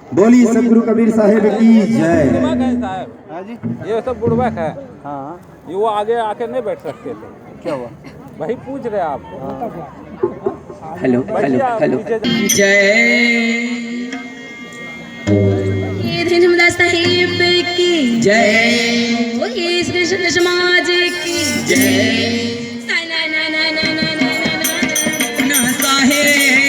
बोली सतगुरु कबीर साहेब की जय। बुड़बक है साहब, ये सब बुड़बक है। हाँ, ये वो आगे आके नहीं बैठ सकते थे। क्या हुआ भाई, पूछ रहे आप? हेलो हेलो हेलो जय धर्मदास साहिब की जय बोलिए कृष्ण समाज की जय ना ना ना ना ना ना ना ना ना साहेब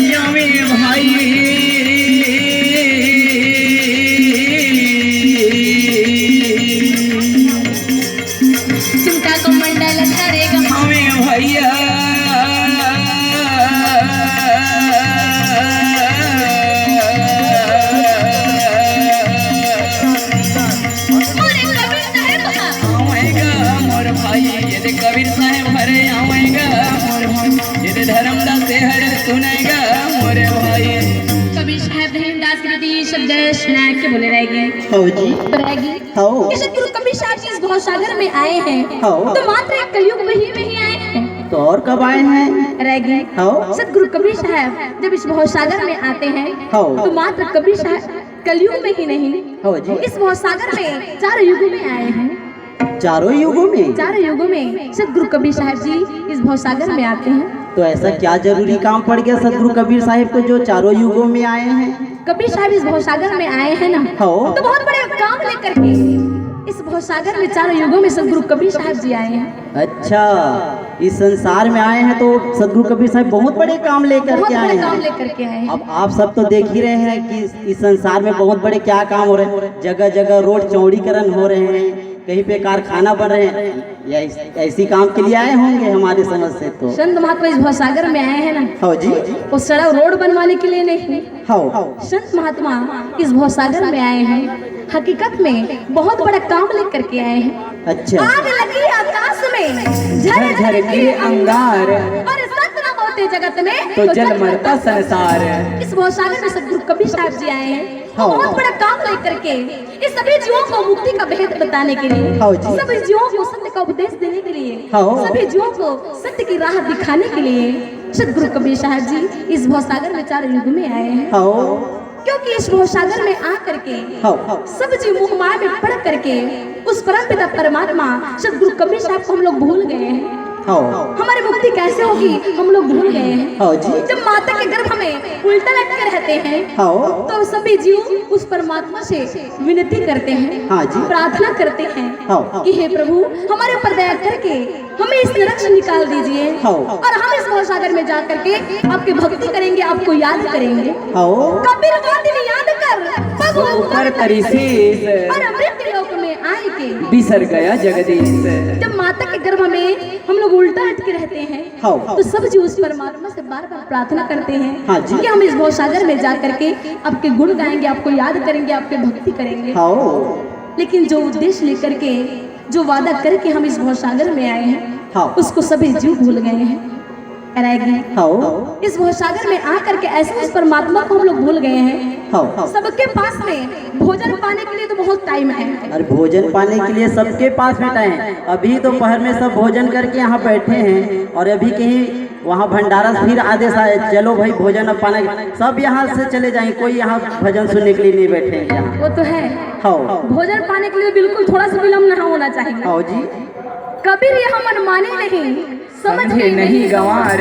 यामे भाई चिमटा को मंडल करेगा हमें भैया मोरे कबीर साहब आवेगा मोर भाई ये कबीर साहेब हरे आवेगा मोर भाई ये धर्मदास से हर सुनेगा मोर भाई कबीर साहब धर्मदास की शब्द सुना के बोले रहेगी हो जी रहेगी हो कि सतगुरु कबीर साहब जी इस भवसागर में आए हैं हाँ। तो मात्र एक कलयुग में ही आए हैं। तो और कब आए हैं? रहेगी हाँ। सतगुरु कबीर साहब जब इस भवसागर में आते हैं हाँ। तो मात्र कबीर साहब कलयुग में ही नहीं हो जी इस भवसागर में चारों युगों में आए हैं। चारों युगों में। चारों युगों में सतगुरु कबीर साहब जी इस भवसागर में आते हैं। तो ऐसा क्या जरूरी काम पड़ गया सतगुरु कबीर साहिब को जो चारों युगों में आए हैं? कबीर साहब इस भवसागर में आए हैं ना हाँ। तो बहुत बड़े काम लेकर के इस भवसागर में चारों युगों में सतगुरु कबीर साहब जी आए हैं। अच्छा, इस संसार में आए हैं तो सतगुरु कबीर साहब बहुत बड़े काम लेकर बहुत के आए बड़े काम हैं। लेकर के आए हैं। अब आप सब तो देख ही रहे हैं कि इस संसार में बहुत बड़े क्या काम हो रहे हैं। जगह जगह रोड चौड़ीकरण हो रहे हैं, कहीं पे कारखाना बन रहे हैं, या ऐसी काम के लिए आए होंगे हमारी समझ से तो। संत महात्मा इस भवसागर में आए हैं ना हाँ जी वो सड़क रोड बनवाने के लिए नहीं, हाँ संत महात्मा इस भवसागर में आए हैं हकीकत में बहुत बड़ा काम लेकर के आए हैं। अच्छा, आग लगी आकाश में झर झर के अंगार और सत्य न होते जगत में तो जल मरता संसार इस भवसागर में सतगुरु कबीर साहब जी आए हैं हाँ। बहुत बड़ा काम लेकर के इस सभी जीवों को मुक्ति का भेद बताने के लिए, हाँ जी। सभी जीवों को सत्य का उपदेश देने के लिए, हाँ। सभी जीवों को सत्य की राह दिखाने के लिए सतगुरु कबीर साहब जी इस भवसागर में चारों युग में आए हैं। हाँ क्योंकि इस भवसागर में आ करके हाँ सब जीव मोह माया में पड़ करके उस परम पिता परमात्मा सतगुरु कबीर साहब को हम लोग भूल गए हैं। हाँ हमारी मुक्ति कैसे होगी हम लोग भूल गए हैं। हाँ जी जब माता के गर्भ में उल्टा लटके रहते हैं हाँ तो सभी जीव उस परमात्मा से विनती करते हैं, हाँ जी। प्रार्थना करते हैं हाँ। कि हे प्रभु हमारे ऊपर दया करके हमें इस नरक से निकाल दीजिए हाँ। और हम इस भवसागर में जा करके आपकी भक्ति करेंगे, आपको याद करेंगे। हाँ कबीर बात में याद कर वो ऊपर तरीसीस और अमृत लोक में आए के बिसर गया जगदीश। जब माता के गर्भ में हम लोग उल्टा अटके रहते हैं हाँ। तो सब जीव उस परमात्मा से बार बार प्रार्थना करते हैं हाँ जी। कि हम इस भवसागर में जा करके आपके गुण गाएंगे, आपको याद करेंगे, आपके भक्ति करेंगे। हाँ लेकिन जो उद्देश्य लेकर के जो वादा करके हम इस भवसागर में आए हैं हाँ। उसको सभी जीव भूल गए हैं। रहेगी हाँ इस भवसागर में आ करके ऐसे उस परमात्मा को हम लोग भूल गए हैं। हाँ। सबके पास में भोजन पाने के लिए तो बहुत टाइम है। अरे भोजन पाने के लिए सबके पास में टाइम है। अभी दोपहर में सब भोजन करके यहाँ बैठे हैं और अभी कहीं वहाँ भंडारा से फिर आदेश आए चलो भाई भोजन अब पाना, सब यहाँ से चले जाएंगे, कोई यहाँ भजन सुनने के लिए नहीं बैठेंगे यहाँ। वो तो है। हाँ भोजन पाने के लिए बिल्कुल थोड़ा सा विलम्ब न होना चाहिए। हाँ जी कबीर यह मन माने नहीं समझे नहीं गंवार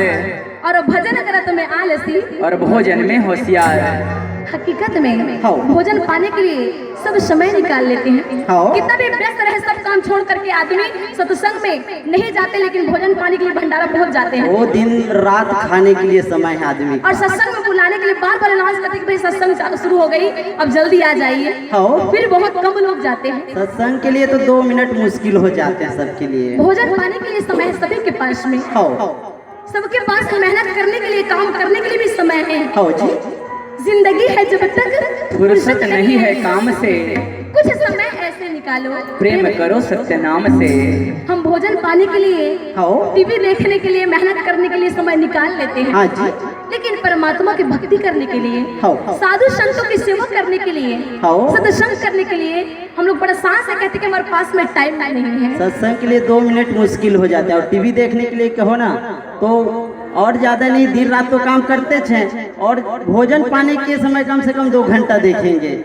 और भजन करत में आलसी और भोजन में होशियार। हकीकत में हाँ। भोजन पाने के लिए सब समय निकाल लेते हैं। हाँ। कितना भी व्यस्त रहे सब काम छोड़ करके आदमी सत्संग में नहीं जाते लेकिन भोजन पाने के लिए भंडारा पहुंच जाते हैं वो दिन रात खाने के लिए समय है आदमी और सत्संग में बुलाने के लिए बार बार अनाउंस करते कि भाई सत्संग चालू शुरू हो गई अब जल्दी आ जाइए। हाँ। फिर बहुत कम लोग जाते हैं। सत्संग के लिए तो 2 मिनट मुश्किल हो जाते हैं सबके लिए। भोजन पाने के लिए समय है सभी के पास में। हाँ सबके पास मेहनत करने के लिए काम करने के लिए भी समय है। हाँ जी जिंदगी है जब तक फुर्सत नहीं है काम से कुछ समय ऐसे निकालो प्रेम करो सत्य नाम से। हम भोजन पाने के लिए हाँ टीवी देखने के लिए मेहनत करने के लिए समय निकाल लेते हैं। हाँ जी लेकिन परमात्मा की भक्ति करने के लिए, हाँ। साधु संतों की सेवा करने के लिए, हाँ। सत्संग करने के लिए हम लोग बड़ा सांस से कहते हैं कि हमारे पास में टाइम नहीं है। सत्संग के लिए 2 मिनट मुश्किल हो जाता है, और टीवी देखने के लिए कहो ना तो और ज्यादा नहीं, दिन रात तो काम करते थे, और भोजन पाने के समय कम से कम 2 घंटा देखेंगे।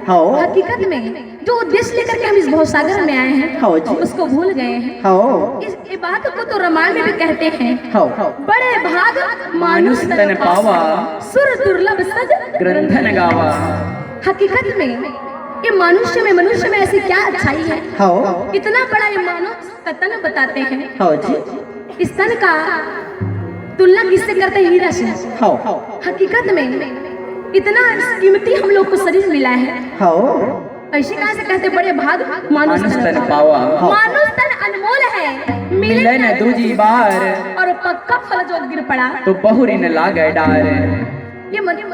हाँ। हकीकत में जो उद्देश्य लेकर के हम इस भवसागर में आए हैं, हाँ जी। उसको भूल गए हैं। हाँ। इस बात को तो रामायण में भी कहते हैं, हाँ। बड़े भाग मानुष तन पावा, सुर दुर्लभ सद ग्रंथन गावा। हकीकत में ये मनुष्य में ऐसी क्या अच्छाई है, हाँ। इतना बड़ा ये मानव का तन बताते हैं। हाँ जी। इस तन का तुलना किससे करते हैं? हीरा से। हाँ। हकीकत में इतना कीमती हम लोग को शरीर मिला है। हाँ। ऐसे कहा से कहते बड़े भाग मानुष तन पावा। मानुष तन अनमोल है, मिले न दूजी बार, और पक्का फल जो गिर पड़ा तो बहुरी न लागे डार।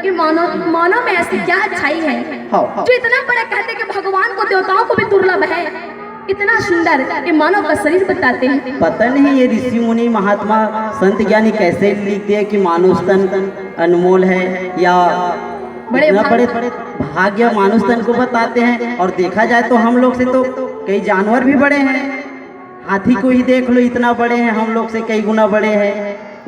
ये मानव में ऐसी क्या अच्छाई है हाँ। जो इतना बड़ा कहते हैं कि भगवान को देवताओं को भी दुर्लभ है। इतना सुंदर ये मानव का शरीर बताते हैं। पता नहीं ये ऋषि मुनि महात्मा संत ज्ञानी कैसे लिखते हैं कि मानुष तन अनमोल है, या बड़े बड़े भाग्य मानुष तन को बताते हैं। और देखा जाए तो हम लोग से तो कई जानवर भी बड़े हैं। हाथी को ही देख लो, इतना बड़े हैं, हम लोग से कई गुना बड़े हैं।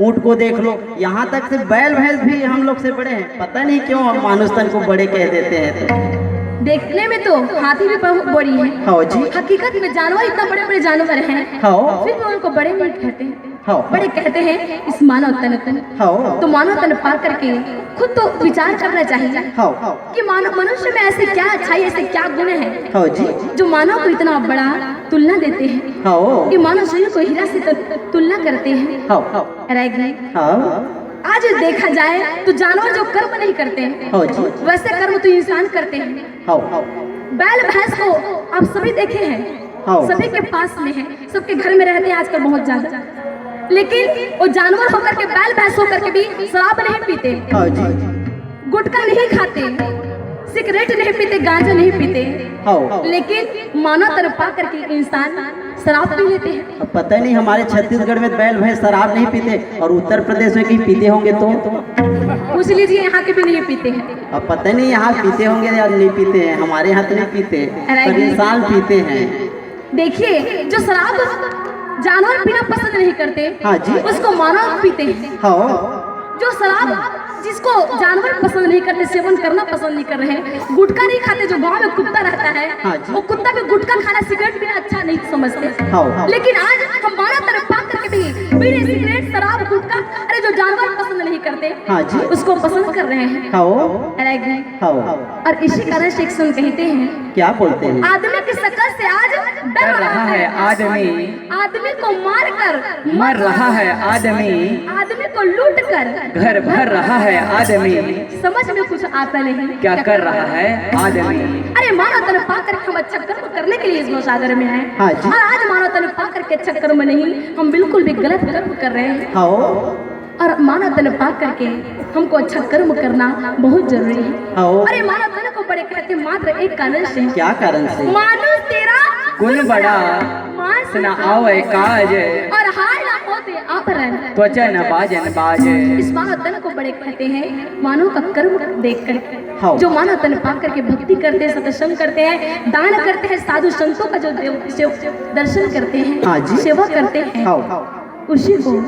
ऊंट को देख लो, यहाँ तक से बैल भैंस भी हम लोग से बड़े हैं। पता नहीं क्यों मानुष तन को बड़े कह देते हैं। तो देखने में तो हाथी भी बहुत बड़ी है। हाँ जी। हकीकत में जानवर इतना बड़े बड़े जानवर हैं, हाँ। फिर भी उनको बड़े नहीं कहते हैं। हाँ। बड़े कहते हैं इस मानव तन। हाँ। तो मानव तन पा करके खुद तो विचार करना चाहिए हाँ। कि मानव मनुष्य में ऐसे क्या अच्छाई, ऐसे क्या गुण है हाँ जी। जो मानव को इतना बड़ा तुलना देते हैं। हाँ। कि मानव शरीर को हीरा से तुलना करते हैं। हाँ। हाँ। आज देखा जाए तो जानवर जो कर्म नहीं करते हैं, हाँ जी। वैसे कर्म तो इंसान करते हैं। हाँ। बैल भैंस को आप सभी देखे हैं, हाँ। सभी के पास में है, सबके घर में रहते हैं आजकल बहुत ज्यादा। लेकिन वो जानवर होकर के, बैल भैंस होकर के भी शराब नहीं पीते, हाँ जी। गुटखा नहीं खाते, सिगरेट नहीं पीते, गांजा नहीं पीते। हाँ। लेकिन मानव तन पा करके इंसान शराब पी लेते हैं। अब पता नहीं हमारे छत्तीसगढ़ में बैल भैंस शराब नहीं पीते, और उत्तर प्रदेश में कहीं पीते होंगे तो पूछ लीजिए, यहाँ के भी नहीं पीते हैं। अब पता नहीं यहाँ पीते होंगे या नहीं पीते हैं। हमारे यहाँ तो नहीं पीते, पर इंसान पीते हैं। देखिए, जो शराब जानवर पीना पसंद नहीं करते, हाँ जी। उसको मानव पीते हैं। हाँ। जो शराब जिसको जानवर पसंद नहीं करते, सेवन करना पसंद नहीं कर रहे हैं, गुटखा नहीं खाते, जो गांव में कुत्ता रहता है, हाँ जी। वो कुत्ता भी गुटखा खाना, सिगरेट पीना अच्छा नहीं समझते। हाँ। लेकिन आज हमारा तरफ पा करके भी बीड़ी, सिगरेट, शराब, गुटखा, अरे जो जानवर पसंद नहीं करते, हाँ जी। उसको पसंद कर रहे हैं। हाँ। हाँ। हाँ। और इसी कारण से एक संत कहते हैं, क्या बोलते हैं? आदमी की शकल से आज डर रहा है आदमी, आदमी को मार कर मर रहा है आदमी, आदमी को लूट कर घर भर रहा है आदमी, समझ में कुछ आता नहीं क्या कर रहा है आदमी। अरे मानव तन पा करके हम अच्छा कर्म करने के लिए इस भवसागर में आए, हाँ जी। और आज मानव तन पा करके अच्छा कर्म नहीं, हम बिल्कुल भी गलत कर्म कर रहे हैं। हाँ। और मानव तन पा करके हमको अच्छा कर्म करना बहुत जरूरी है। हाँ। अरे मानव तन को बड़े कहते मात्र एक कारण से, क्या कारण से? मानो तेरा गुण बड़ा सुना आवे काज, और हाय ना होते अपरन त्वचा न बाजन बाज। इस मानव तन को बड़े कहते हैं मानव का कर्म देख कर, हाँ। जो मानव तन पा करके भक्ति करते हैं, सत्संग करते हैं, दान करते हैं, साधु संतों का जो दर्शन करते हैं, हाँ जी। सेवा करते हैं, हाँ। उसी को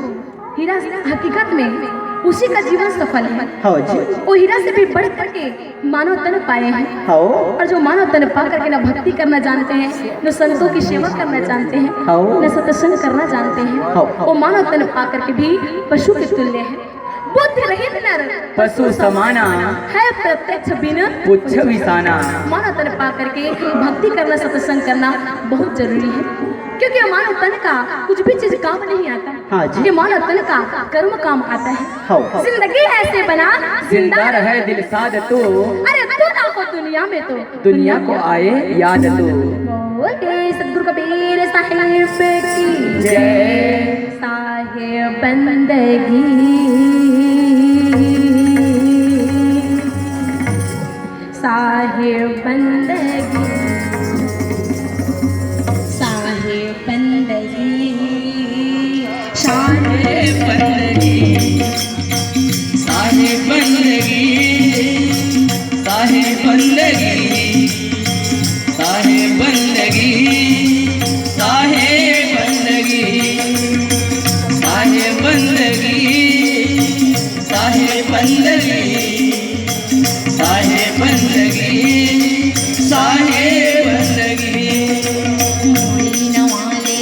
हीरा, हकीकत में उसी का जीवन सफल है। हाँ जी। वो हीरा से भी बढ़ करके मानव तन पाए हैं। हाँ। और जो मानव तन पा करके ना भक्ति करना जानते हैं, न संतों की सेवा करना जानते हैं, हाँ। न सत्संग करना जानते हैं, हाँ। वो मानव तन पा करके भी पशु के तुल्य है। बुद्धि रहित नर पशु समाना, है प्रत्यक्ष बिन पुच्छ विसाना। मानव तन पा करके भक्ति करना, सत्संग करना बहुत जरूरी है, क्योंकि मानव तन का कुछ भी चीज काम नहीं आता। हाँ जी। ये मानव तन का कर्म काम आता है। हाँ। जिंदगी ऐसे बना, जिंदा रहे दिल साध तो, अरे तू ना हो दुनिया में तो दुनिया को आए याद तो। बोले सद्गुरु कबीर साहिब की जय। साहिब बंदगी, साहिब बंदगी, साहिब बंदगी, साहिब बंदगी। मोरी नवाले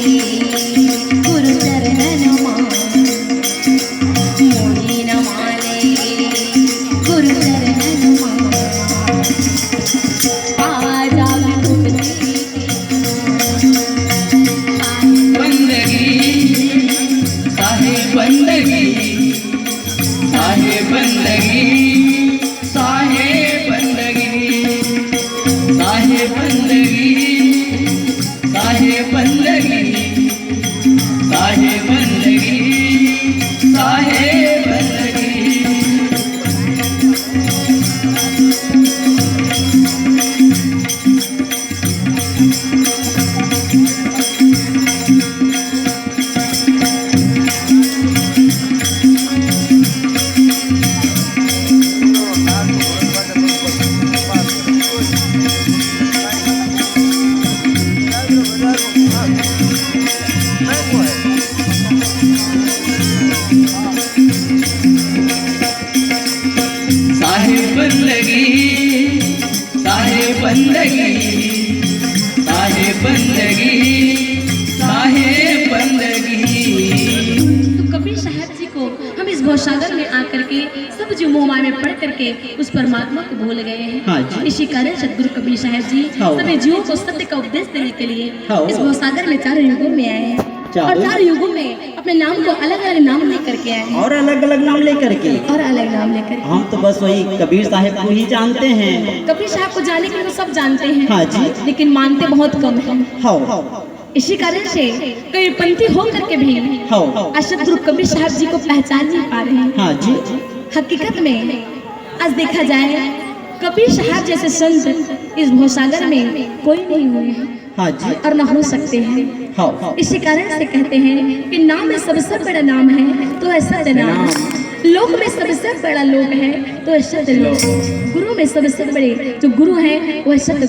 गुरु चरण मोरी नवाले गुरु चरण बंदगी बंदगी साहेब बंदगी साहेब बंदगी साहेब बंदगी साहेब बंदगी साहेब बंदगी साहेब बंदगी साहेब बंदगी साहेब बंदगी साहेब बंदगी साहेब बंदगी। तो कबीर साहब जी को हम इस भवसागर में आकर के सब जो मोहमाया में पढ़ करके उस परमात्मा को भूल गए हैं। हाँ जी। इसी कारण सदगुरु कबीर साहब जी हाँ। सभी जीवों को सत्य का उपदेश देने के लिए हाँ। इस भवसागर में 4 युगों में आए हैं और 4 युगों में अपने नाम को अलग अलग नाम लेकर के आए हैं और अलग अलग नाम लेकर के। और अलग नाम लेकर के। हम तो बस वही कबीर साहब को ही जानते हैं। कबीर साहब को जाने के लिए तो सब जानते हैं। हाँ जी। लेकिन मानते बहुत कम हैं। हाँ इसी कारण से कई पंथी हो करके भी हाँ सदगुरु कबीर साहब जी को पहचान नहीं पा रहे हैं। हाँ जी। हकीकत में आज देखा जाए कबीर साहब जैसे संत इस भवसागर में कोई नहीं हुए हैं हाँ जी। और न हो सकते हैं। हाँ इसी कारण से कहते हैं कि नाम में सबसे बड़ा नाम है तो है सत्य नाम। लोक में सबसे बड़ा लोक है तो है सत्य लोक। गुरु में सबसे बड़े जो गुरु हैं वो है सत्य